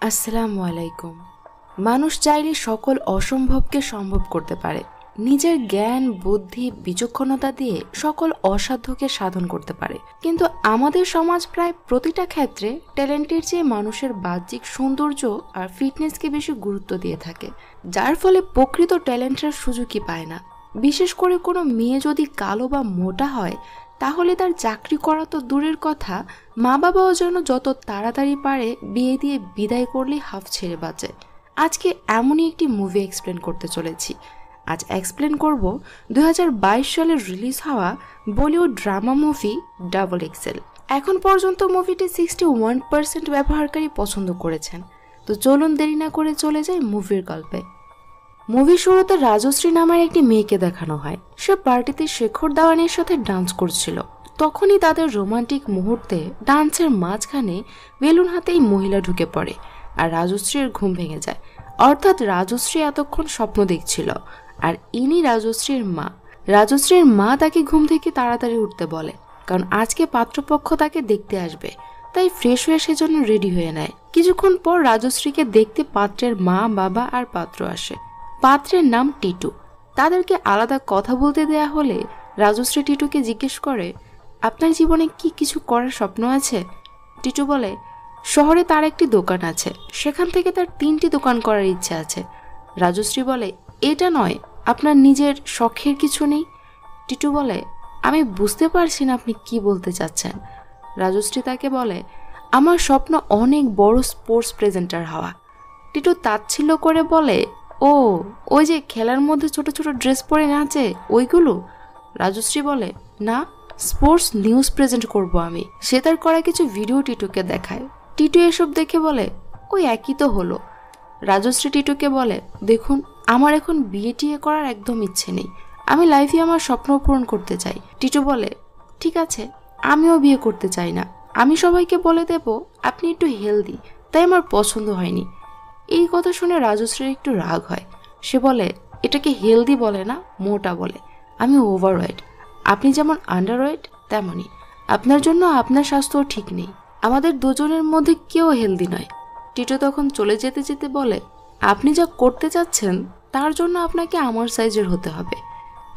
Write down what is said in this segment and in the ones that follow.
আসসালামু আলাইকুম। মানুষ চাইলে সকল অসম্ভবকে সম্ভব করতে পারে। নিজের জ্ঞান, বুদ্ধি, বিচক্ষণতা দিয়ে সকল অসাধ্যকে সাধন করতে পারে। কিন্তু আমাদের সমাজ প্রায় প্রতিটা ক্ষেত্রে ট্যালেন্টের চেয়ে মানুষের বাহ্যিক সৌন্দর্য আর ফিটনেসকে বেশি গুরুত্ব দিয়ে থাকে, যার ফলে প্রকৃত ট্যালেন্টের সুযোগই পায় না। বিশেষ করে কোনো মেয়ে যদি কালো বা মোটা হয়, তাহলে তার চাকরি করা তো দূরের কথা, মা বাবাও যেন যত তাড়াতাড়ি পারে বিয়ে দিয়ে বিদায় করলে হাফ ছেড়ে বাঁচে। আজকে এমনই একটি মুভি এক্সপ্লেন করতে চলেছি। আজ এক্সপ্লেন করব 2022 সালে রিলিজ হওয়া Bollywood drama movie double XL. এখন পর্যন্ত মুভিটি 61% ব্যবহারকারী পছন্দ করেছেন। তো চলুন দেরি না করে চলে যাই মুভির গল্পে। মুভির শুরুতে রাজশ্রী নামের একটি মেয়েকে দেখানো হয়। সে পার্টিতে শেখর দাওয়ানের সাথে ডান্স করছিল। তখনই তাদের রোমান্টিক মুহূর্তে ডান্সের মাঝখানে বেলুন হাতে এই মহিলা ঢুকে পড়ে আর রাজশ্রীর ঘুম ভেঙে যায়। অর্থাৎ রাজশ্রী এতক্ষণ স্বপ্ন দেখছিল আর ইনি রাজশ্রীর মা। রাজশ্রীর মা তাকে ঘুম থেকে তাড়াতাড়ি উঠতে বলে, কারণ আজকে পাত্রপক্ষ তাকে দেখতে আসবে। তাই ফ্রেশ হয়ে সেজন্য রেডি হয়ে নেয়। কিছুক্ষণ পর রাজশ্রীকে দেখতে পাত্রের মা, বাবা আর পাত্র আসে। পাত্রের নাম টিটু। তাদেরকে আলাদা কথা বলতে দেয়া হলে রাজশ্রী টিটুকে জিজ্ঞেস করে, আপনার জীবনে কি কিছু করার স্বপ্ন আছে? টিটু বলে, শহরে তার একটি দোকান আছে, সেখান থেকে তার 3টি দোকান করার ইচ্ছা আছে। রাজশ্রী বলে, এটা নয়, আপনার নিজের শখের কিছু নেই? টিটু বলে, আমি বুঝতে পারছি না আপনি কি বলতে চাচ্ছেন। রাজশ্রী তাকে বলে, আমার স্বপ্ন অনেক বড় স্পোর্টস প্রেজেন্টার হওয়া। টিটু তাচ্ছিল্য করে বলে, ও, ওই যে খেলার মধ্যে ছোট ছোট ড্রেস পরে নাচে ওইগুলো? রাজশ্রী বলে, না, স্পোর্টস নিউজ প্রেজেন্ট করব আমি। সে তার করা কিছু ভিডিও টিটুকে দেখায়। টিটু এসব দেখে বলে, ওই একই তো হলো। রাজশ্রী টিটুকে বলে, দেখুন, আমার এখন বিয়ে টিয়ে করার একদম ইচ্ছে নেই। আমি লাইফে আমার স্বপ্ন পূরণ করতে চাই। টিটু বলে, ঠিক আছে, আমিও বিয়ে করতে চাই না। আমি সবাইকে বলে দেব আপনি একটু হেলদি, তাই আমার পছন্দ হয়নি। এই কথা শুনে রাজশ্রীর একটু রাগ হয়। সে বলে, এটাকে হেলদি বলে না, মোটা বলে। আমি ওভারওয়েট, আপনি যেমন আন্ডারওয়েট তেমনই। আপনার জন্য আপনার স্বাস্থ্য ঠিক নেই। আমাদের দুজনের মধ্যে কেউ হেলদি নয়। টিটু তখন চলে যেতে যেতে বলে, আপনি যা করতে চাচ্ছেন তার জন্য আপনাকে আমার সাইজের হতে হবে।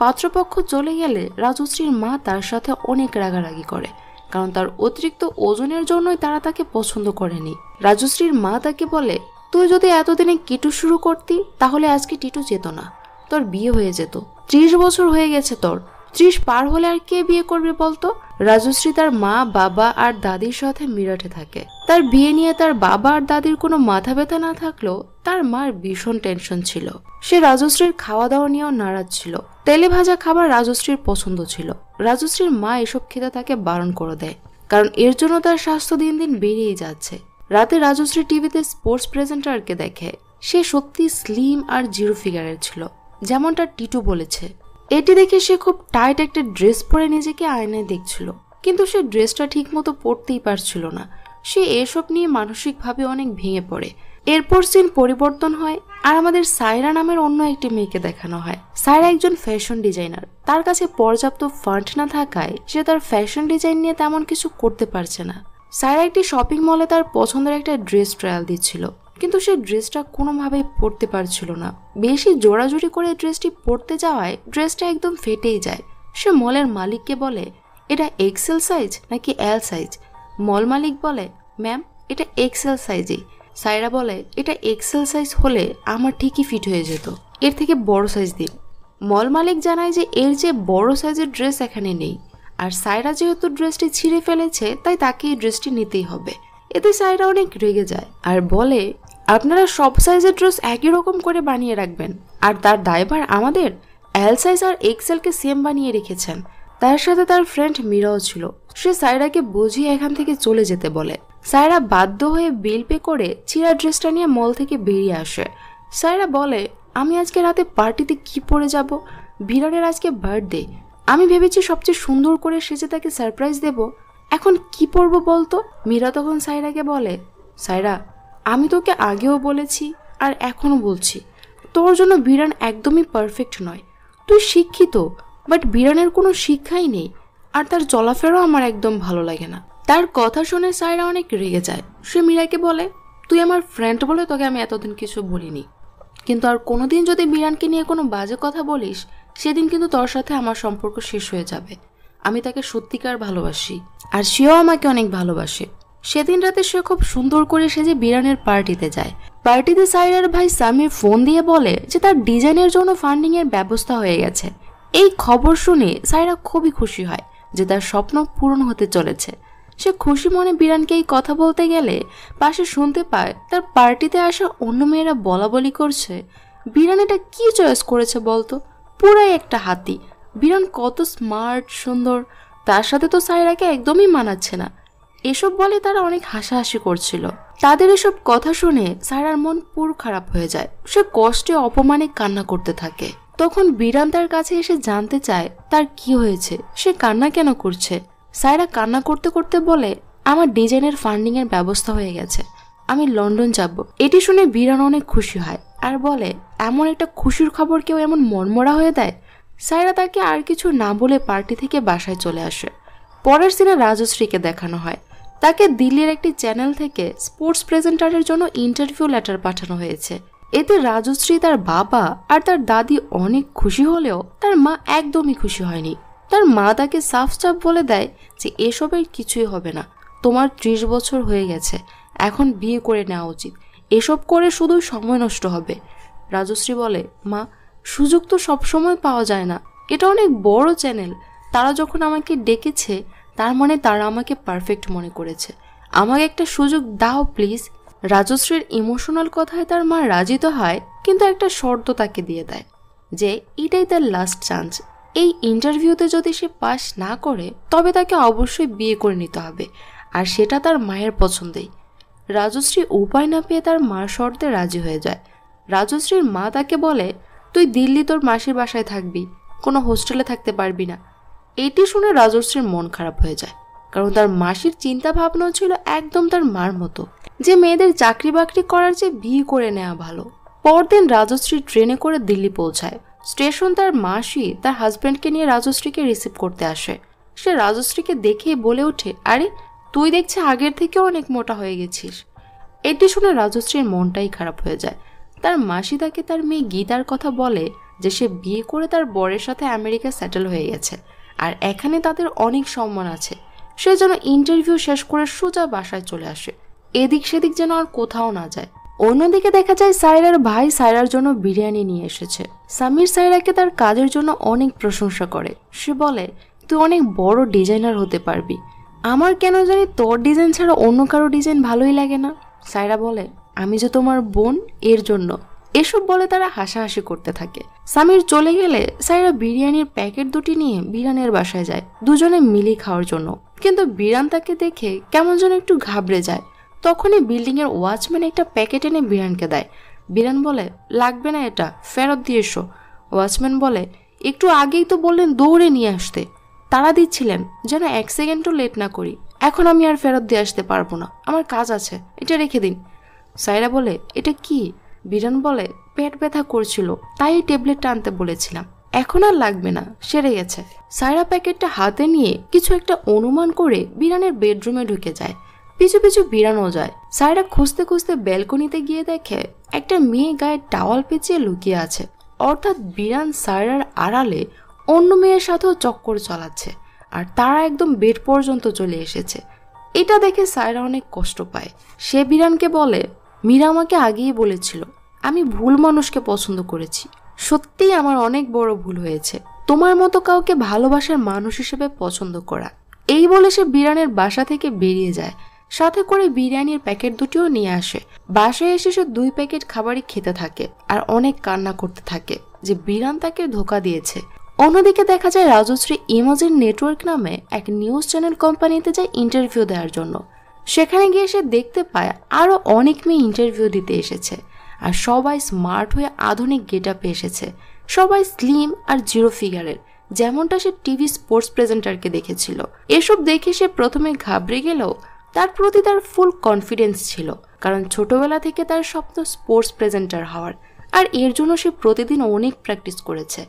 পাত্রপক্ষ চলে গেলে রাজশ্রীর মা তার সাথে অনেক রাগারাগি করে, কারণ তার অতিরিক্ত ওজনের জন্যই তারা তাকে পছন্দ করেনি। রাজশ্রীর মা তাকে বলে, তুই যদি এতদিনে কিটু শুরু করতি তাহলে আজকে টিটু যেত না, তোর বিয়ে হয়ে যেত। 30 বছর হয়ে গেছে তোর, 30 পার হলে আর কে বিয়ে করবে বলতো? রাজশ্রী তার মা, বাবা আর দাদির সাথে মিরাটে থাকে। তার বিয়ে নিয়ে তার বাবা আর দাদির কোনো মাথা ব্যথা না থাকলেও তার মার ভীষণ টেনশন ছিল। সে রাজশ্রীর খাওয়া দাওয়া নিয়েও নারাজ ছিল। তেলে ভাজা খাবার রাজশ্রীর পছন্দ ছিল। রাজশ্রীর মা এসব খেতে তাকে বারণ করে দেয়, কারণ এর জন্য তার স্বাস্থ্য দিন দিন বেড়েই যাচ্ছে। রাতে রাজশ্রী টিভিতে স্পোর্টস প্রেজেন্টারকে দেখে। সে সত্যি স্লিম আর জিরো ফিগারের ছিল, যেমনটা টিটু বলেছে। এটি দেখে সে খুব টাইট একটা ড্রেস পরে নিজেকে আয়নায় দেখছিল, কিন্তু সে ড্রেসটা ঠিক মতো পরতেই পারছিল না। সে এসব নিয়ে মানসিকভাবে অনেক ভেঙে পড়ে। এরপর সিন পরিবর্তন হয় আর আমাদের সায়রা নামের অন্য একটি মেয়েকে দেখানো হয়। সায়রা একজন ফ্যাশন ডিজাইনার। তার কাছে পর্যাপ্ত ফান্ড না থাকায় সে তার ফ্যাশন ডিজাইন নিয়ে তেমন কিছু করতে পারছে না। সায়রা একটি শপিং মলে তার পছন্দের একটা ড্রেস ট্রায়াল দিচ্ছিল, কিন্তু সে ড্রেসটা কোনোভাবেই পরতে পারছিল না। বেশি জোড়াজুড়ি করে ড্রেসটি পরতে যাওয়ায় ড্রেসটা একদম ফেটেই যায়। সে মলের মালিককে বলে, এটা এক্সেল সাইজ নাকি এল সাইজ? মল মালিক বলে, ম্যাম, এটা এক্সেল সাইজই। সায়রা বলে, এটা এক্সেল সাইজ হলে আমার ঠিকই ফিট হয়ে যেত, এর থেকে বড় সাইজ দিন। মল মালিক জানায় যে এর যে বড় সাইজের ড্রেস এখানে নেই, আর সায়রা যেহেতু ড্রেসটি ছিঁড়ে ফেলেছে তাই তাকে এই ড্রেসটি নিতেই হবে। এতে সায়রা অনেক রেগে যায় আর বলে, আপনারা সব সাইজের ড্রেস একই রকম করে বানিয়ে রাখবেন, আর তার দায়ভার আমাদের? এল সাইজ আর এক্সেলকে সেম বানিয়ে রেখেছেন। তার সাথে তার ফ্রেন্ড মীরাও ছিল। সে সায়রাকে বুঝিয়ে এখান থেকে চলে যেতে বলে। সায়রা বাধ্য হয়ে বিল পে করে ছিঁড়া ড্রেসটা নিয়ে মল থেকে বেরিয়ে আসে। সায়রা বলে, আমি আজকে রাতে পার্টিতে কি পরে যাব? বিরানের আজকে বার্থডে। আমি ভেবেছি সবচেয়ে সুন্দর করে সেজে তাকে সারপ্রাইজ দেব। এখন কি পরবো বলতো? মীরা তখন সায়রাকে বলে, সায়রা, আমি তোকে আগেও বলেছি আর এখনো বলছি, তোর জন্য বিরান একদমই পারফেক্ট নয়। তুই শিক্ষিত, বাট বিরানের কোনো শিক্ষাই নেই, আর তার চলাফেরাও আমার একদম ভালো লাগে না। তার কথা শুনে সায়রা অনেক রেগে যায়। সে মীরাকে বলে, তুই আমার ফ্রেন্ড বলে তোকে আমি এতদিন কিছু বলিনি, কিন্তু আর কোনোদিন যদি বিরানকে নিয়ে কোনো বাজে কথা বলিস সেদিন কিন্তু তোর সাথে আমার সম্পর্ক শেষ হয়ে যাবে। আমি তাকে সত্যিকার ভালোবাসি, আর সেও আমাকে অনেক ভালোবাসে। সেদিন রাতে সে খুব সুন্দর করে সেজে বিরানের পার্টিতে যায়। পার্টিতে সাইরার ভাই সামির ফোন দিয়ে বলে যে তার ডিজাইনের জন্য ফান্ডিং এর ব্যবস্থা হয়ে গেছে। এই খবর শুনে সাইরা খুবই খুশি হয় যে তার স্বপ্ন পূরণ হতে চলেছে। সে খুশি মনে বিরানকে এই কথা বলতে গেলে পাশে শুনতে পায় তার পার্টিতে আসা অন্য মেয়েরা বলা বলি করছে, বিরান এটা কি চয়েস করেছে বলতো, পুরাই একটা হাতি। বিরান কত স্মার্ট সুন্দর, তার সাথে তো সাইরাকে একদমই মানাচ্ছে না। এসব বলে তারা অনেক হাসাহাসি করছিল। তাদের এসব কথা শুনে সাইরার মন পুরো খারাপ হয়ে যায়। সে কষ্টে অপমানে কান্না করতে থাকে। তখন বিরান তার কাছে এসে জানতে চায় তার কি হয়েছে, সে কান্না কেন করছে। সাইরা কান্না করতে করতে বলে, আমার ডিজাইনের ফান্ডিং এর ব্যবস্থা হয়ে গেছে, আমি লন্ডন যাব। এটি শুনে বিরান অনেক খুশি হয় আর বলে, এমন একটা খুশির খবর কেউ এমন মনমরা হয়ে দেয়। সাইরা তাকে আর কিছু না বলে পার্টি থেকে বাসায় চলে আসে। পরের সিনে রাজশ্রীকে দেখানো হয়। তাকে দিল্লির একটি চ্যানেল থেকে স্পোর্টস প্রেজেন্টারের জন্য ইন্টারভিউ লেটার পাঠানো হয়েছে। এতে রাজশ্রী, তার বাবা আর তার দাদি অনেক খুশি হলেও তার মা একদমই খুশি হয়নি। তার মা তাকে সাফ সাফ বলে দেয় যে এসবের কিছুই হবে না, তোমার 30 বছর হয়ে গেছে, এখন বিয়ে করে নেওয়া উচিত, এসব করে শুধু সময় নষ্ট হবে। রাজশ্রী বলে, মা, সুযোগ তো সবসময় পাওয়া যায় না, এটা অনেক বড় চ্যানেল, তারা যখন আমাকে ডেকেছে তার মানে তারা আমাকে পারফেক্ট মনে করেছে, আমাকে একটা সুযোগ দাও প্লিজ। রাজশ্রীর ইমোশনাল কথায় তার মা রাজি তো হয়, কিন্তু একটা শর্ত তাকে দিয়ে দেয় যে এটাই তার লাস্ট চান্স, এই ইন্টারভিউতে যদি সে পাস না করে তবে তাকে অবশ্যই বিয়ে করে নিতে হবে, আর সেটা তার মায়ের পছন্দেই। রাজশ্রী উপায় না পেয়ে তার মার শর্তে রাজি হয়ে যায়। রাজশ্রীর মা তাকে বলে, তুই দিল্লি তোর মাসির বাসায় থাকবি, কোনো হোস্টেলে থাকতে পারবি না। এটি শুনে রাজশ্রীর মন খারাপ হয়ে যায়, কারণ তার মাসির চিন্তা ভাবনা ছিল একদম তার মার মতো, যে মেয়েদের চাকরি বাকরি করার চেয়ে বিয়ে করে নেওয়া ভালো। পরদিন রাজশ্রী ট্রেনে করে দিল্লি পৌঁছায়। স্টেশন তার মাসি তার হাজব্যান্ডকে নিয়ে রাজশ্রীকে রিসিভ করতে আসে। সে রাজশ্রীকে দেখেই বলে ওঠে, আরে তুই দেখছি আগের থেকে অনেক মোটা হয়ে গেছিস। এটি শুনে রাজশ্রীর মনটাই খারাপ হয়ে যায়। তার মাসি তাকে তার মেয়ে গীতার কথা বলে যে সে বিয়ে করে তার বরের সাথে আমেরিকা সেটেল হয়ে গেছে, আর এখানে তাদের অনেক সম্মান আছে। সে যেন ইন্টারভিউ শেষ করে সোজা বাসায় চলে আসে, এদিক সেদিক যেন আর কোথাও না যায়। অন্যদিকে দেখা যায় সাইরার ভাই সাইরার জন্য বিরিয়ানি নিয়ে এসেছে। সামির সাইরাকে তার কাজের জন্য অনেক প্রশংসা করে। সে বলে, তুই অনেক বড় ডিজাইনার হতে পারবি, আমার কেন জানি তোর ডিজাইন ছাড়া অন্য কারো ডিজাইন ভালোই লাগে না। সাইরা বলে, আমি যে তোমার বোন এর জন্য। এসব বলে তারা হাসাহাসি করতে থাকে। সামির চলে গেলে সাইরা বিরিয়ানির প্যাকেট দুটি নিয়ে বিরানের বাসায় যায় দুজনে মিলে খাওয়ার জন্য, কিন্তু বিরান তাকে দেখে কেমন যেন একটু ঘাবড়ে যায়। তখনই বিল্ডিং এর ওয়াচম্যান একটা প্যাকেট এনে বিরানকে দেয়। বিরান বলে, লাগবে না, এটা ফেরত দিয়ে এসো। ওয়াচম্যান বলে, একটু আগেই তো বললেন দৌড়ে নিয়ে আসতে, তারা দিচ্ছিলেন যেন 1 সেকেন্ডও লেট না করি, এখন আমি আর ফেরত দিয়ে আসতে পারবো না, আমার কাজ আছে, এটা রেখে দিন। সাইরা বলে, এটা কি? বিরান বলে, পেট ব্যথা করছিল তাই এই ট্যাবলেটটা আনতে বলেছিলাম, এখন আর লাগবে না, সেরে গেছে। সাইরা প্যাকেটটা হাতে নিয়ে কিছু একটা অনুমান করে বিরানের বেডরুমে ঢুকে যায়। পিছু পিছু বিরানও যায়। সাইরা খুঁজতে খুঁজতে ব্যালকনিতে গিয়ে দেখে একটা মেয়ে গায়ে টাওয়াল পেঁচিয়ে লুকিয়ে আছে, অর্থাৎ বিরান সাইরার আড়ালে অন্য মেয়ের সাথেও চক্কর চালাচ্ছে, আর তারা একদম বেড পর্যন্ত চলে এসেছে। এটা দেখে সাইরা অনেক কষ্ট পায়। সে বিরানকে বলে, মীরা আমাকে আগেই বলেছিল আমি ভুল মানুষকে পছন্দ করেছি, সত্যিই আমার অনেক বড় ভুল হয়েছে তোমার মতো কাউকে ভালোবাসার মানুষ হিসেবে পছন্দ করা। এই বলে সে বিরানের বাসা থেকে বেরিয়ে যায়, সাথে করে বিরিয়ানির প্যাকেট দুটিও নিয়ে আসে। বাসায় এসে সে 2 প্যাকেট খাবারই খেতে থাকে আর অনেক কান্না করতে থাকে যে বিরান তাকে ধোকা দিয়েছে। অন্যদিকে দেখা যায় রাজশ্রী ইমাজিন নেটওয়ার্ক নামে এক নিউজ চ্যানেল কোম্পানিতে যায় ইন্টারভিউ দেওয়ার জন্য। সেখানে গিয়ে সে দেখতে পায় আরো অনেক মেয়ে ইন্টারভিউ দিতে এসেছে, আর সবাই স্মার্ট হয়ে আধুনিক গেটআপে এসেছে। সবাই স্লিম আর জিরো ফিগারের, যেমনটা সে টিভি স্পোর্টস প্রেজেন্টারকে দেখেছিল। এসব দেখে সে প্রথমে ঘাবড়ে গেলেও তার প্রতি তার ফুল কনফিডেন্স ছিল, কারণ ছোটবেলা থেকে তার স্বপ্ন স্পোর্টস প্রেজেন্টার হওয়ার, আর এর জন্য সে প্রতিদিন অনেক প্র্যাকটিস করেছে।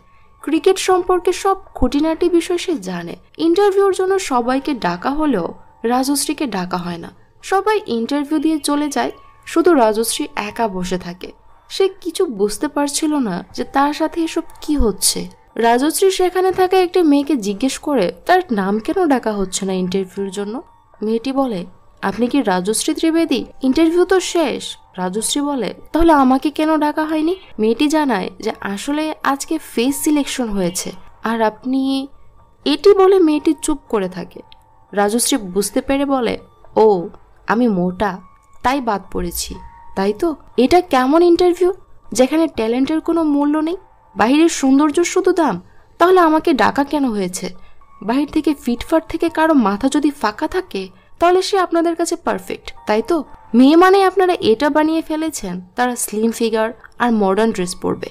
ক্রিকেট সম্পর্কে সব খুঁটিনাটি বিষয় সে জানে। ইন্টারভিউর জন্য সবাইকে ডাকা হলেও রাজশ্রীকে ডাকা হয় না। সবাই ইন্টারভিউ দিয়ে চলে যায়, শুধু রাজশ্রী একা বসে থাকে। সে কিছু বুঝতে পারছিল না যে তার সাথে এসব কি হচ্ছে। রাজশ্রী সেখানে থাকা একটা মেয়েকে জিজ্ঞেস করে তার নাম কেন ডাকা হচ্ছে না ইন্টারভিউর জন্য। মেয়েটি বলে, আপনি কি রাজশ্রী ত্রিবেদী? ইন্টারভিউ তো শেষ। রাজশ্রী বলে, তাহলে আমাকে কেন ডাকা হয়নি? মেয়েটি জানায় যে আসলে আজকে ফেস সিলেকশন হয়েছে আর আপনি। এটি বলে মেয়েটি চুপ করে থাকে। রাজশ্রী বুঝতে পেরে বলে, ও আমি মোটা তাই বাদ পড়েছি, তাই তো? এটা কেমন ইন্টারভিউ যেখানে ট্যালেন্টের কোনো মূল্য নেই, বাহিরের সৌন্দর্য শুধু দাম? তাহলে আমাকে ডাকা কেন হয়েছে? বাহির থেকে ফিটফাট থেকে কারো মাথা যদি ফাঁকা থাকে তাহলে সে আপনাদের কাছে পারফেক্ট, তাই তো? মেয়ে মানে আপনারা এটা বানিয়ে ফেলেছেন তারা স্লিম ফিগার আর মডার্ন ড্রেস পরবে।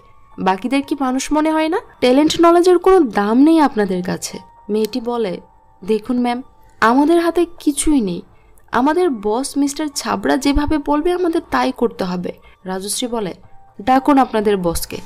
বাকিদের কি মানুষ মনে হয় না? ট্যালেন্ট নলেজের কোনো দাম নেই আপনাদের কাছে। মেয়েটি বলে, দেখুন ম্যাম, আমাদের হাতে কিছুই নেই। আমাদের বস মিস্টার ছাবড়া যেভাবে বলবে আমাদের তাই করতে হবে। রাজশ্রী বলে, ডাকুন আপনাদের বসকে।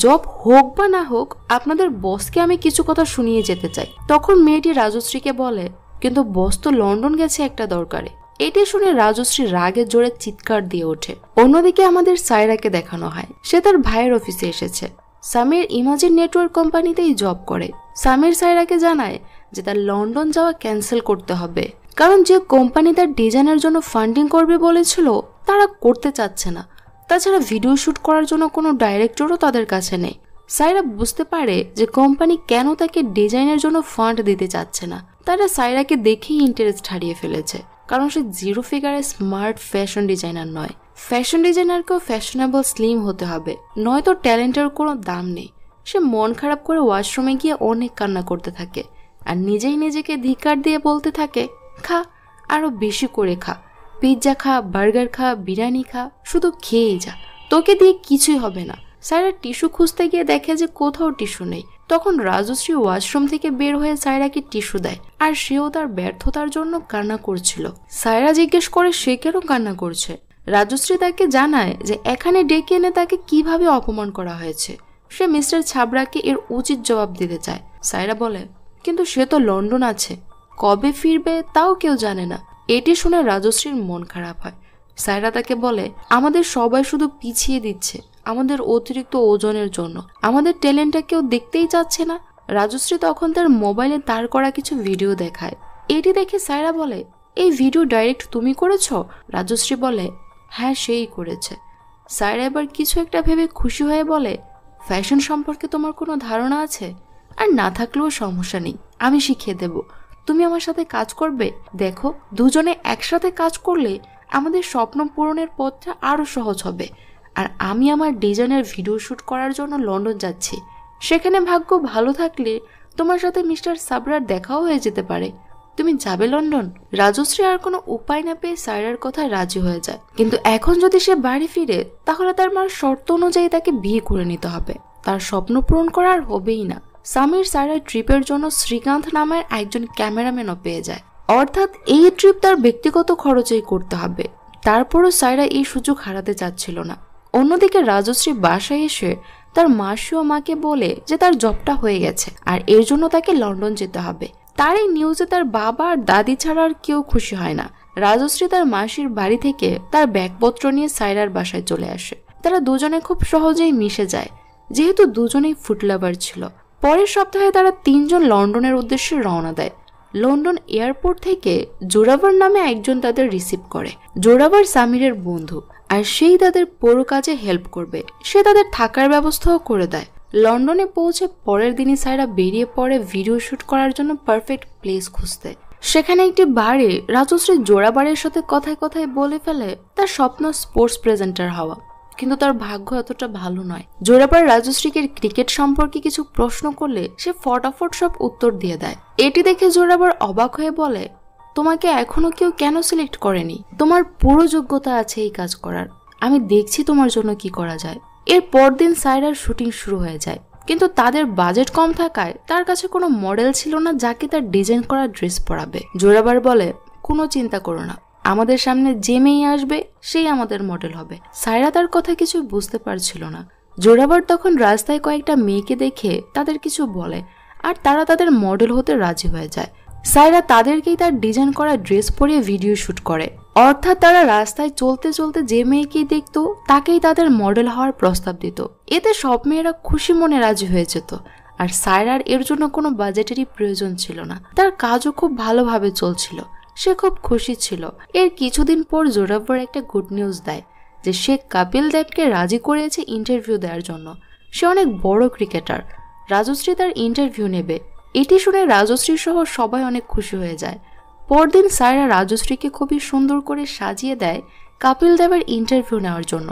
জব হোক বা না হোক আপনাদের বসকে আমি কিছু কথা শুনিয়ে যেতে চাই। তখন মেয়েটি রাজশ্রীকে বলে, কিন্তু বস তো লন্ডন গেছে একটা দরকারে। এটি শুনে রাজশ্রী রাগে জোরে চিৎকার দিয়ে ওঠে। অন্যদিকে আমাদের সায়রাকে দেখানো হয় সে তার ভাইয়ের অফিসে এসেছে। সামির ইমাজিন নেটওয়ার্ক কোম্পানিতেই জব করে। সামির সায়রাকে জানায় যে তার লন্ডন যাওয়া ক্যান্সেল করতে হবে, কারণ যে কোম্পানি তার ডিজাইনের জন্য ফান্ডিং করবে বলেছিল তারা করতে চাচ্ছে না। তাছাড়া ভিডিও শুট করার জন্য কোনো ডাইরেক্টরও তাদের কাছে নেই। সায়রা বুঝতে পারে যে কোম্পানি কেন তাকে ডিজাইনের জন্য ফান্ড দিতে চাচ্ছে না। তারা সায়রাকে দেখেই ইন্টারেস্ট হারিয়ে ফেলেছে, কারণ সে জিরো ফিগারে স্মার্ট ফ্যাশন ডিজাইনার নয়। ফ্যাশন ডিজাইনারকেও ফ্যাশনেবল স্লিম হতে হবে, নয়তো ট্যালেন্টের কোনো দাম নেই। সে মন খারাপ করে ওয়াশরুমে গিয়ে অনেক কান্না করতে থাকে আর নিজেই নিজেকে ধিক্কার দিয়ে বলতে থাকে, খা, আরো বেশি করে খা, পিৎজা খা, বার্গার খা, বিরিয়ানি খা, শুধু খেয়েই যা, তোকে দিয়ে কিছুই হবে না। সায়রা টিস্যু খুঁজতে গিয়ে দেখে যে কোথাও টিস্যু নেই। তখন রাজশ্রী ওয়াশরুম থেকে বের হয়ে সায়রাকে টিস্যু দেয় আর সেও তার ব্যর্থতার জন্য কান্না করছিল। সায়রা জিজ্ঞেস করে সে কেন কান্না করছে। রাজশ্রী তাকে জানায় যে এখানে ডেকে এনে তাকে কিভাবে অপমান করা হয়েছে। সে মিস্টার ছাবড়াকে এর উচিত জবাব দিতে চায়। সায়রা বলে, কিন্তু সে তো লন্ডন আছে, কবে ফিরবে তাও কেউ জানে না। এটি শুনে রাজশ্রীর মন খারাপ হয়। সায়রা তাকে বলে, আমাদের সবাই শুধু পিছিয়ে দিচ্ছে আমাদের অতিরিক্ত ওজনের জন্য, আমাদের ট্যালেন্টটা কেউ দেখতেই চাচ্ছে না। রাজশ্রী তখন তার মোবাইলে তার করা কিছু ভিডিও দেখায়। এটি দেখে সায়রা বলে, এই ভিডিও ডাইরেক্ট তুমি করেছ? রাজশ্রী বলে, হ্যাঁ সেই করেছে। সায়রা এবার কিছু একটা ভেবে খুশি হয়ে বলে, ফ্যাশন সম্পর্কে তোমার কোনো ধারণা আছে? আর না থাকলেও সমস্যা নেই, আমি শিখিয়ে দেব। তুমি আমার সাথে কাজ করবে? দেখো, দুজনে একসাথে কাজ করলে আমাদের স্বপ্ন পূরণের পথটা আরো সহজ হবে। আর আমি আমার ডিজাইনের ভিডিও শুট করার জন্য লন্ডন যাচ্ছি। সেখানে ভাগ্য ভালো থাকলে তোমার সাথে মিস্টার সাবরার দেখাও হয়ে যেতে পারে। তুমি যাবে লন্ডন? রাজশ্রী আর কোনো উপায় না পেয়ে সায়রার কথায় রাজি হয়ে যায়। কিন্তু এখন যদি সে বাড়ি ফিরে তাহলে তার মার শর্ত অনুযায়ী তাকে বিয়ে করে নিতে হবে। তার স্বপ্ন পূরণ করার হবেই না। সামির সায়রার ট্রিপের জন্য শ্রীকান্ত নামের একজন ক্যামেরাম্যানও পেয়ে যায়। অর্থাৎ এই ট্রিপ তার ব্যক্তিগত খরচেই করতে হবে। তারপরও সায়রা এই সুযোগ হারাতে চাচ্ছিল না। অন্যদিকে রাজশ্রী বাসায় এসে তার মাসি ও মাকে বলে যে তার জবটা হয়ে গেছে আর এর জন্য তাকে লন্ডন যেতে হবে। তার এই নিউজে তার বাবা আর দাদি ছাড়া আর কেউ খুশি হয় না। রাজশ্রী তার মাসির বাড়ি থেকে তার ব্যাগপত্র নিয়ে সায়রার বাসায় চলে আসে। তারা দুজনে খুব সহজেই মিশে যায়, যেহেতু দুজনেই ফুড লাভার ছিল। পরের সপ্তাহে তারা তিনজন লন্ডনের উদ্দেশ্যে রওনা দেয়। লন্ডন এয়ারপোর্ট থেকে জোরাভার নামে একজন তাদের রিসিভ করে। জোরাভার সামিরের বন্ধু আর সেই তাদের পুরো কাজে হেল্প করবে। সে তাদের থাকার ব্যবস্থাও করে দেয়। লন্ডনে পৌঁছে পরের দিনই সায়রা বেরিয়ে পড়ে ভিডিও শুট করার জন্য পারফেক্ট প্লেস খুঁজতে। সেখানে একটি বারে রাজশ্রী জোরাবারের সাথে কথায় কথায় বলে ফেলে তার স্বপ্ন স্পোর্টস প্রেজেন্টার হওয়া, কিন্তু তার ভাগ্য এতটা ভালো নয়। জোরাবার রাজশ্রীকে ক্রিকেট সম্পর্কে কিছু প্রশ্ন করলে সে ফটাফট সব উত্তর দিয়ে দেয়। এটি দেখে জোরাবার অবাক হয়ে বলে, তোমাকে এখনো কেউ কেন সিলেক্ট করেনি? তোমার পুরো যোগ্যতা আছে এই কাজ করার, আমি দেখছি তোমার জন্য কি করা যায়। এর পরদিন সায়রার শুটিং শুরু হয়ে যায়, কিন্তু তাদের বাজেট কম থাকায় তার কাছে কোনো মডেল ছিল না যাকে তার ডিজাইন করা ড্রেস পরাবে। জোরাবার বলে, কোনো চিন্তা করো না, আমাদের সামনে যে মেয়ে আসবে সেই আমাদের মডেল হবে। সায়রা তার কথা কিছু বুঝতে পারছিল না। জোরাবার তখন রাস্তায় কয়েকটা মেয়েকে দেখে তাদের কিছু বলে আর তারা তাদের মডেল হতে রাজি হয়ে যায়। সায়রা তাদেরকেই তার ডিজাইন করা ড্রেস পরিয়ে ভিডিও শুট করে। অর্থাৎ তারা রাস্তায় চলতে চলতে যে মেয়েকেই দেখতো তাকেই তাদের মডেল হওয়ার প্রস্তাব দিত। এতে সব মেয়েরা খুশি মনে রাজি হয়ে যেত। আর সায়রার এর জন্য কোনো বাজেটেরই প্রয়োজন ছিল না, তার কাজও খুব ভালোভাবে চলছিল, সে খুব খুশি ছিল। এর কিছুদিন পর জোরাবর একটা গুড নিউজ দেয় যে সে কপিল দেবকে রাজি করিয়েছে ইন্টারভিউ দেওয়ার জন্য। সে অনেক বড় ক্রিকেটার, রাজশ্রী তার ইন্টারভিউ নেবে। এটি শুনে রাজশ্রী সহ সবাই অনেক খুশি হয়ে যায়। পরদিন সায়রা রাজশ্রীকে খুবই সুন্দর করে সাজিয়ে দেয় কপিল দেবের ইন্টারভিউ নেওয়ার জন্য।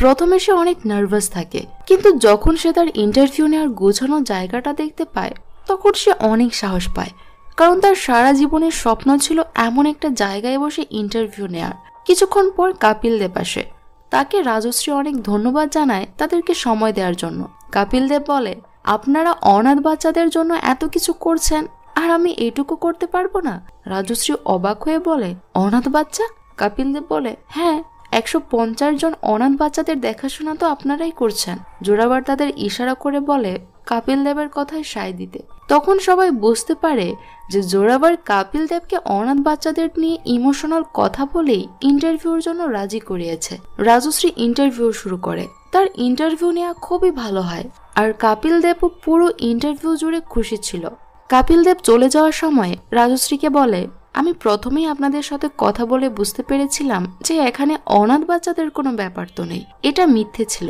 প্রথমে সে অনেক নার্ভাস থাকে, কিন্তু যখন সে তার ইন্টারভিউ নেওয়ার গোছানো জায়গাটা দেখতে পায় তখন সে অনেক সাহস পায়, কারণ তার সারা জীবনের স্বপ্ন ছিল এমন একটা জায়গায় বসে ইন্টারভিউ নেওয়ার। কিছুক্ষণ পর কপিল দেব আসে, তাকে রাজশ্রী অনেক ধন্যবাদ জানায় তাদেরকে সময় দেওয়ার জন্য। কপিল দেব বলে, আপনারা অনাথ বাচ্চাদের জন্য এত কিছু করছেন আর আমি এইটুকু করতে পারবো না? রাজশ্রী অবাক হয়ে বলে, অনাথ বাচ্চা? কপিল দেব বলে, হ্যাঁ, 150 জন অনাথ বাচ্চাদের দেখাশোনা তো আপনারাই করছেন। জোরাবার তাদের ইশারা করে বলে কপিল দেবের কথায় সায় দিতে। তখন সবাই বুঝতে পারে যে জোরাবার কপিল দেবকে অনাথ বাচ্চাদের নিয়ে ইমোশনাল কথা বলেই ইন্টারভিউর জন্য রাজি করিয়েছে। রাজশ্রী ইন্টারভিউ শুরু করে। তার ইন্টারভিউ নেওয়া খুবই ভালো হয়, আর কপিল দেবও পুরো ইন্টারভিউ জুড়ে খুশি ছিল। কপিল দেব চলে যাওয়ার সময় রাজশ্রীকে বলে, আমি প্রথমেই আপনাদের সাথে কথা বলে বুঝতে পেরেছিলাম যে এখানে অনাথ বাচ্চাদের কোনো ব্যাপার তো নেই, এটা মিথ্যে ছিল।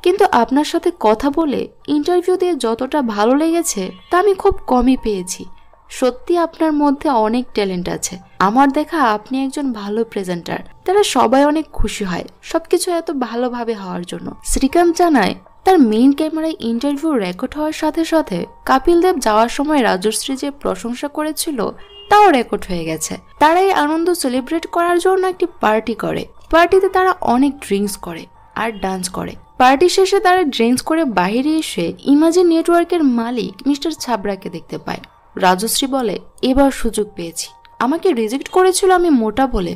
কিন্তু আপনার সাথে কথা বলে ইন্টারভিউ দিয়ে যতটা ভালো লেগেছে তা আমি খুব কমই পেয়েছি। সত্যি আপনার মধ্যে অনেক ট্যালেন্ট আছে। আমার দেখা আপনি একজন ভালো প্রেজেন্টার। তারা সবাই অনেক খুশি হয় সবকিছু এত ভালোভাবে হওয়ার জন্য। শ্রীকান্ত জানায় তার মেইন ক্যামেরায় ইন্টারভিউ রেকর্ড হওয়ার সাথে সাথে কপিল দেব যাওয়ার সময় রাজশ্রী যে প্রশংসা করেছিল তাও রেকর্ড হয়ে গেছে। তারা এই আনন্দ সেলিব্রেট করার জন্য একটি পার্টি করে। পার্টিতে তারা অনেক ড্রিঙ্কস করে আর ডান্স করে। পার্টি শেষে তারা ড্রিঙ্কস করে বাইরে এসে ইমাজিন নেটওয়ার্কের মালিক মিস্টার ছাবড়াকে দেখতে পায়। রাজশ্রী বলে, এবার সুযোগ পেয়েছি। আমাকে রিজেক্ট করেছিল আমি মোটা বলে,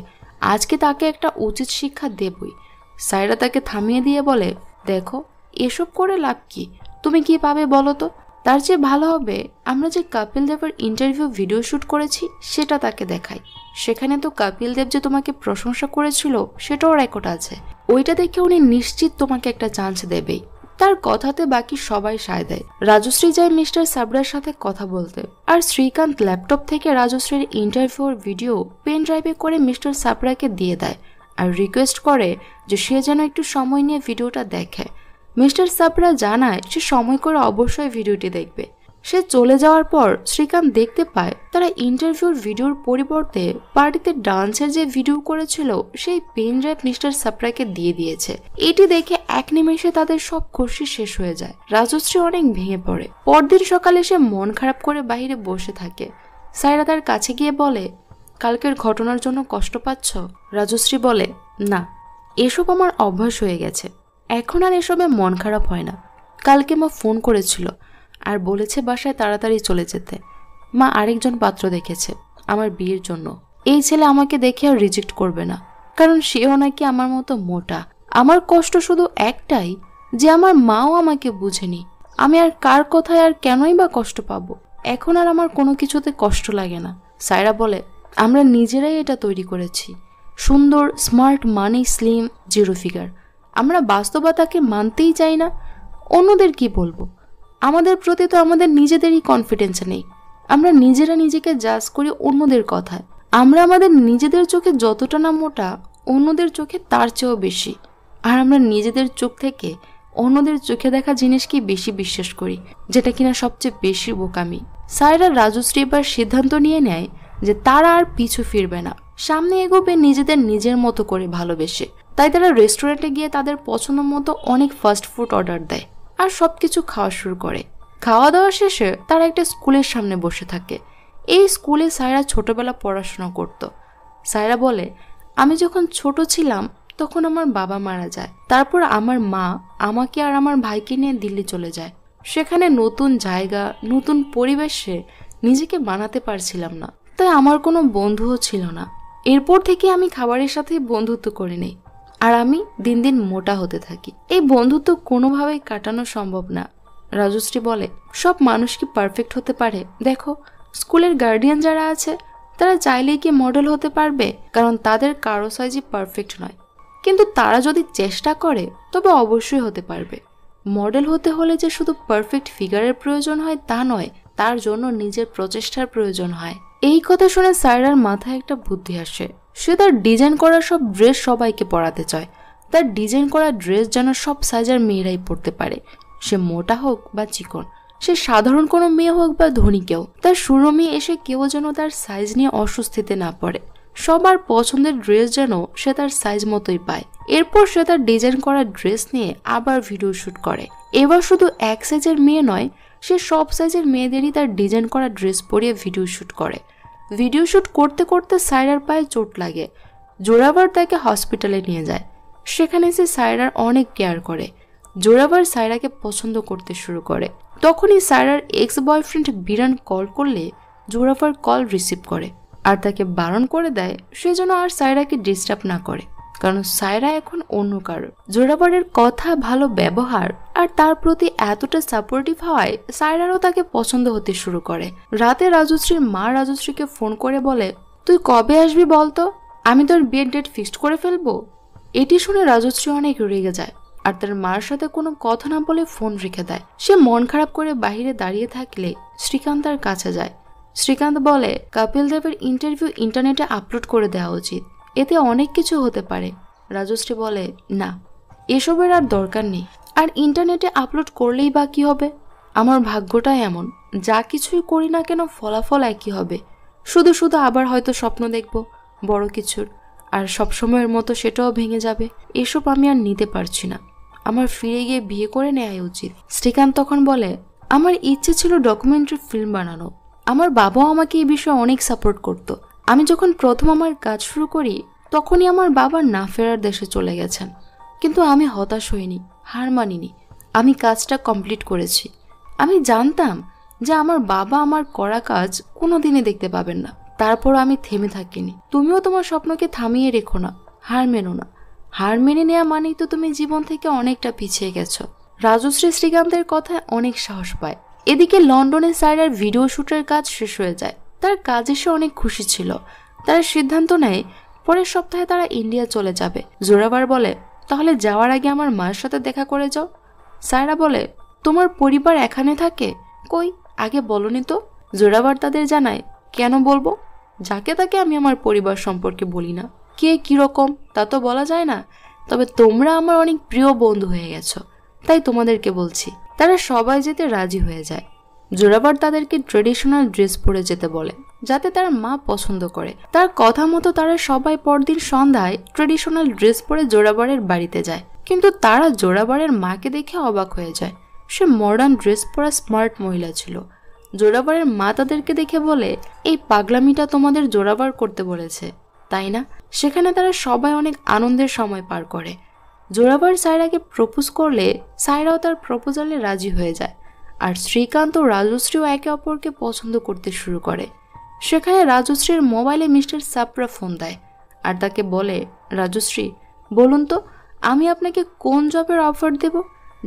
আজকে তাকে একটা উচিত শিক্ষা দেবই। সায়রা তাকে থামিয়ে দিয়ে বলে, দেখো, এসব করে লাভ কি? তুমি কি পাবে বলো তো? তার চেয়ে ভালো হবে আমরা যে কপিল দেবের ইন্টারভিউ ভিডিও শুট করেছি সেটা তাকে দেখাই। সেখানে তো কপিল দেব যে তোমাকে প্রশংসা করেছিল সেটাও রেকর্ড আছে। ওইটা দেখে উনি নিশ্চিত তোমাকে একটা চান্স দেবেই। তার কথাতে বাকি সবাই সায় দেয়। রাজশ্রী যায় মিস্টার সাবরার সাথে কথা বলতে, আর শ্রীকান্ত ল্যাপটপ থেকে রাজশ্রীর ইন্টারভিউর ভিডিও পেন ড্রাইভে করে মিস্টার সাবরাকে দিয়ে দেয় আর রিকোয়েস্ট করে যে সে যেন একটু সময় নিয়ে ভিডিওটা দেখে। মিস্টার সাবরা জানায় সে সময় করে অবশ্যই ভিডিওটি দেখবে। সে চলে যাওয়ার পর শ্রীকান্ত দেখতে পায় তারা ইন্টারভিউর ভিডিওর পরিবর্তে পার্টিতে ডান্সের যে ভিডিও করেছিল সেই পেন ড্রাইভ মিস্টার সাবরাকে দিয়ে দিয়েছে। এটি দেখে এক নিমেষে তাদের সব খুশি শেষ হয়ে যায়। রাজশ্রী অনেক ভেঙে পড়ে। পরদিন সকালে সে মন খারাপ করে বাইরে বসে থাকে। সায়রা তার কাছে গিয়ে বলে, কালকের ঘটনার জন্য কষ্ট পাচ্ছ? রাজশ্রী বলে, না, এসব আমার অভ্যাস হয়ে গেছে, এখন আর এসবে মন খারাপ হয় না। কালকে মা ফোন করেছিল আর বলেছে বাসায় তাড়াতাড়ি চলে যেতে। মা আরেকজন পাত্র দেখেছে আমার বিয়ের জন্য। এই ছেলে আমাকে দেখে আর রিজেক্ট করবে না, কারণ সেও নাকি আমার মতো মোটা। আমার কষ্ট শুধু একটাই যে আমার মাও আমাকে বুঝেনি। আমি আর কার কথায় আর কেনই বা কষ্ট পাবো? এখন আর আমার কোনো কিছুতে কষ্ট লাগে না। সায়রা বলে, আমরা নিজেরাই এটা তৈরি করেছি। সুন্দর, স্মার্ট, মানি, স্লিম, জিরো ফিগার। আমরা বাস্তবতাকে মানতেই চাই না। অন্যদের কি বলবো? আমাদের প্রতি তো আমাদের নিজেদেরই কনফিডেন্স নেই। আমরা নিজেরা নিজেকে জাজ করি অন্যদের কথায়। আমরা আমাদের নিজেদের চোখে যতটা না মোটা, অন্যদের চোখে তার চেয়েও বেশি। আর আমরা নিজেদের চোখ থেকে অন্যদের চোখে দেখা জিনিসকে বেশি বিশ্বাস করি, যেটা কিনা সবচেয়ে বেশি বোকামি। সায়রা রাজশ্রী এবার সিদ্ধান্ত নিয়ে নেয় যে তারা আর পিছু ফিরবে না, সামনে এগোবে নিজেদের নিজের মতো করে ভালোবেসে। তাই তারা রেস্টুরেন্টে গিয়ে তাদের পছন্দ মতো অনেক ফাস্ট ফুড অর্ডার দেয় আর সবকিছু খাওয়া শুরু করে। খাওয়া দাওয়া শেষে তারা একটা স্কুলের সামনে বসে থাকে। এই স্কুলে সায়রা ছোটবেলা পড়াশোনা করত। সায়রা বলে, আমি যখন ছোট ছিলাম তখন আমার বাবা মারা যায়। তারপর আমার মা আমাকে আর আমার ভাইকে নিয়ে দিল্লি চলে যায়। সেখানে নতুন জায়গা, নতুন পরিবেশে নিজেকে বানাতে পারছিলাম না, তাই আমার কোনো বন্ধুও ছিল না। এরপর থেকে আমি খাবারের সাথে বন্ধুত্ব করে নেই, আর আমি দিন দিন মোটা হতে থাকি। এই বন্ধুত্ব কোনোভাবেই কাটানো সম্ভব না। রাজশ্রী বলে, সব মানুষ কি পারফেক্ট হতে পারে? দেখো, স্কুলের গার্ডিয়ান যারা আছে তারা চাইলেই কি মডেল হতে পারবে? কারণ তাদের কারো সাইজই পারফেক্ট নয়। কিন্তু তারা যদি চেষ্টা করে তবে অবশ্যই হতে পারবে। মডেল হতে হলে যে শুধু পারফেক্ট ফিগারের প্রয়োজন হয় তা নয়, তার জন্য নিজের প্রচেষ্টার প্রয়োজন হয়। এই কথা শুনে সায়রার মাথায় একটা বুদ্ধি আসে। সে তার ডিজাইন করা সব ড্রেস সবাইকে পরাতে চায়। তার ডিজাইন করা ড্রেস যেন সব সাইজের মেয়েরাই পরতে পারে, সে মোটা হোক বা চিকন, সে সাধারণ কোনো মেয়ে হোক বা ধনী কেউ। তার সুরমি এসে কেউ যেন তার সাইজ নিয়ে অস্বস্তিতে না পড়ে। সবার পছন্দের ড্রেস যেন সে তার সাইজ মতোই পায়। এরপর সে তার ডিজাইন করা ড্রেস নিয়ে আবার ভিডিও শুট করে। এবার শুধু এক সাইজের মেয়ে নয়, সে সব সাইজের মেয়েদেরই তার ডিজাইন করা ড্রেস পরিয়ে ভিডিও শুট করে। ভিডিও শুট করতে করতে সায়রার পায়ে চোট লাগে। জোরাবার তাকে হসপিটালে নিয়ে যায়। সেখানে সে সায়রার অনেক কেয়ার করে। জোরাবার সায়রাকে পছন্দ করতে শুরু করে। তখনই সায়রার এক্স বয়ফ্রেন্ড বিরান কল করলে জোরাবার কল রিসিভ করে আর তাকে বারণ করে দেয় সে যেন আর সায়রাকে ডিস্টার্ব না করে, কারণ সায়রা এখন অন্য কারো। জোরাবারের কথা, ভালো ব্যবহার আর তার প্রতি এতটা সাপোর্টিভ হওয়ায় সায়রারও তাকে পছন্দ হতে শুরু করে। রাতে রাজশ্রীর মা রাজশ্রীকে ফোন করে বলে, তুই কবে আসবি বলতো, আমি তোর বিয়ের ডেট ফিক্সড করে ফেলবো। এটি শুনে রাজশ্রী অনেক রেগে যায় আর তার মার সাথে কোনো কথা না বলে ফোন রেখে দেয়। সে মন খারাপ করে বাহিরে দাঁড়িয়ে থাকলে শ্রীকান্ত তার কাছে যায়। শ্রীকান্ত বলে, কপিল দেবের ইন্টারভিউ ইন্টারনেটে আপলোড করে দেওয়া উচিত, এতে অনেক কিছু হতে পারে। রাজশ্রী বলে, না, এসবের আর দরকার নেই, আর ইন্টারনেটে আপলোড করলেই বা কি হবে? আমার ভাগ্যটাই এমন, যা কিছুই করি না কেন ফলাফল একই হবে। শুধু শুধু আবার হয়তো স্বপ্ন দেখব বড় কিছুর, আর সবসময়ের মতো সেটাও ভেঙে যাবে। এসব আমি আর নিতে পারছি না, আমার ফিরে গিয়ে বিয়ে করে নেওয়াই উচিত। শ্রীকান্ত তখন বলে, আমার ইচ্ছে ছিল ডকুমেন্টারি ফিল্ম বানানো। আমার বাবাও আমাকে এই বিষয়ে অনেক সাপোর্ট করত। আমি যখন প্রথম আমার কাজ শুরু করি তখনই আমার বাবা না ফেরার দেশে চলে গেছেন, কিন্তু আমি হতাশ হইনি, হার মানিনি। আমি কাজটা কমপ্লিট করেছি। আমি জানতাম যে আমার বাবা আমার করা কাজ কোনোদিনই দেখতে পাবেন না, তারপর আমি থেমে থাকিনি। তুমিও তোমার স্বপ্নকে থামিয়ে রেখো না, হার মেনো না। হার মেনে নেওয়া মানেই তো তুমি জীবন থেকে অনেকটা পিছিয়ে গেছো। রাজশ্রী শ্রীকান্তের কথায় অনেক সাহস পায়। এদিকে লন্ডনে সায়রার ভিডিও শুটের কাজ শেষ হয়ে যায়। তার কাজে সে অনেক খুশি ছিল। তারা সিদ্ধান্ত নেয় পরের সপ্তাহে তারা ইন্ডিয়া চলে যাবে। জোরাবার বলে, তাহলে যাওয়ার আগে আমার মার সাথে দেখা করে যাও। সায়রা বলে, তোমার পরিবার এখানে থাকে? কই, আগে বলনি তো। জোরাবার তাদের জানায়, কেন বলবো? যাকে তাকে আমি আমার পরিবার সম্পর্কে বলি না, কে কিরকম তা তো বলা যায় না। তবে তোমরা আমার অনেক প্রিয় বন্ধু হয়ে গেছো, তাই তোমাদেরকে বলছি। তারা সবাই যেতে রাজি হয়ে যায়। জোরাবার তাদেরকে ট্রেডিশনাল ড্রেস পরে যেতে বলে, যাতে তার মা পছন্দ করে। তার কথা মতো তারা সবাই পরদিন সন্ধ্যায় ট্রেডিশনাল ড্রেস পরে জোরাবারের বাড়িতে যায়। কিন্তু তারা জোরাবারের মাকে দেখে অবাক হয়ে যায়। সে মডার্ন ড্রেস পরা স্মার্ট মহিলা ছিল। জোরাবারের মা তাদেরকে দেখে বলে, এই পাগলামিটা তোমাদের জোরাবার করতে বলেছে, তাই না? সেখানে তারা সবাই অনেক আনন্দের সময় পার করে। জোরাবার সায়রাকে প্রপোজ করলে সায়রাও তার প্রপোজালে রাজি হয়ে যায়। আর শ্রীকান্ত ও রাজশ্রীও একে অপরকে পছন্দ করতে শুরু করে। সেখানে রাজশ্রীর মোবাইলে মিস্টার সাপরা ফোন দেয় আর তাকে বলে, রাজশ্রী, বলুন তো আমি আপনাকে কোন জবের অফার দেব,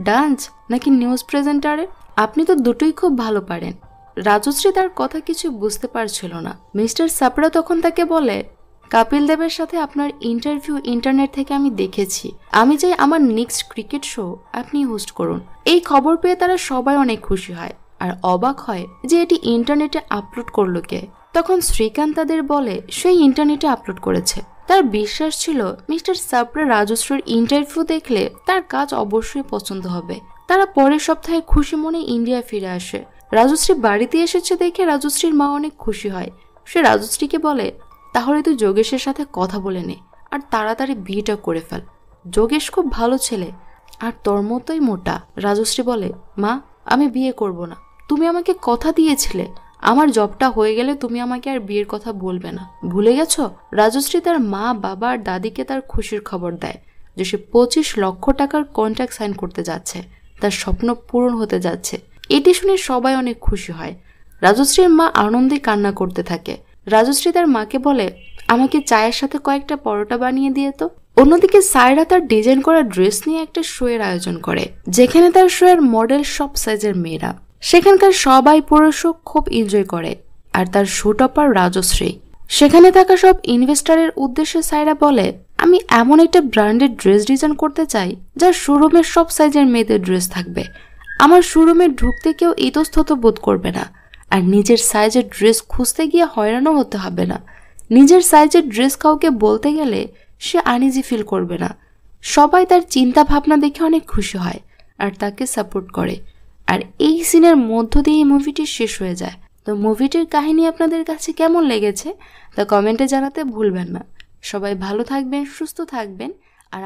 ডান্স নাকি নিউজ প্রেজেন্টারের? আপনি তো দুটোই খুব ভালো পারেন। রাজশ্রী তার কথা কিছু বুঝতে পারছিল না। মিস্টার সাপরা তখন তাকে বলে, কপিল দেবের সাথে আপনার ইন্টারভিউ ইন্টারনেট থেকে আমি দেখেছি। আমি চাই আমার নেক্সট ক্রিকেট শো আপনি হোস্ট করুন। এই খবর পেয়ে তারা সবাই অনেক খুশি হয় আর অবাক হয় যে এটি ইন্টারনেটে আপলোড করলো কে। তখন শ্রীকান্ত তাদের বলে সেই ইন্টারনেটে আপলোড করেছে। তার বিশ্বাস ছিল মিস্টার সাপরা রাজশ্রীর ইন্টারভিউ দেখলে তার কাজ অবশ্যই পছন্দ হবে। তারা পরের সপ্তাহে খুশি মনে ইন্ডিয়া ফিরে আসে। রাজশ্রী বাড়িতে এসেছে দেখে রাজশ্রীর মা অনেক খুশি হয়। সে রাজশ্রীকে বলে, তাহলে তুই যোগেশের সাথে কথা বলে নে আর তাড়াতাড়ি বিয়েটা করে ফেল। যোগেশ খুব ভালো ছেলে আর তোর মতোই মোটা। রাজশ্রী বলে, মা, আমি বিয়ে করব না। তুমি আমাকে কথা দিয়েছিলে আমার জবটা হয়ে গেলে তুমি আমাকে আর বিয়ের কথা বলবে না, ভুলে গেছো? রাজশ্রী তার মা, বাবা আর দাদিকে তার খুশির খবর দেয় যে সে 25 লক্ষ টাকার কন্ট্রাক্ট সাইন করতে যাচ্ছে, তার স্বপ্ন পূরণ হতে যাচ্ছে। এটি শুনে সবাই অনেক খুশি হয়। রাজশ্রীর মা আনন্দে কান্না করতে থাকে। রাজশ্রী তার মাকে বলে, আমাকে চায়ের সাথে কয়েকটা পরোটা বানিয়ে দিয়ে তো। অন্যদিকে সায়রা তার ডিজাইন করা ড্রেস নিয়ে একটা শো এর আয়োজন করে, যেখানে তার শো এর মডেল সব সাইজের মেয়েরা। সেখানকার সবাই পুরো শো খুব এনজয় করে আর তার শো টপার রাজশ্রী। সেখানে থাকা সব ইনভেস্টরের উদ্দেশ্যে সাইরা বলে, আমি এমন একটা ব্র্যান্ডেড ড্রেস ডিজাইন করতে চাই যার শোরুমের সব সাইজের মেয়েদের ড্রেস থাকবে। আমার শোরুমে ঢুকতে কেউ ইতস্তত বোধ করবে না, আর নিজের সাইজের ড্রেস খুঁজতে গিয়ে হয়রানও হতে হবে না। নিজের সাইজের ড্রেস কাউকে বলতে গেলে সে আনইজি ফিল করবে না। সবাই তার চিন্তা ভাবনা দেখে অনেক খুশি হয় আর তাকে সাপোর্ট করে। আর এই সিনের মধ্য দিয়ে এই মুভিটি শেষ হয়ে যায়। তো মুভিটির কাহিনী আপনাদের কাছে কেমন লেগেছে তা কমেন্টে জানাতে ভুলবেন না। সবাই ভালো থাকবেন, সুস্থ থাকবেন। আর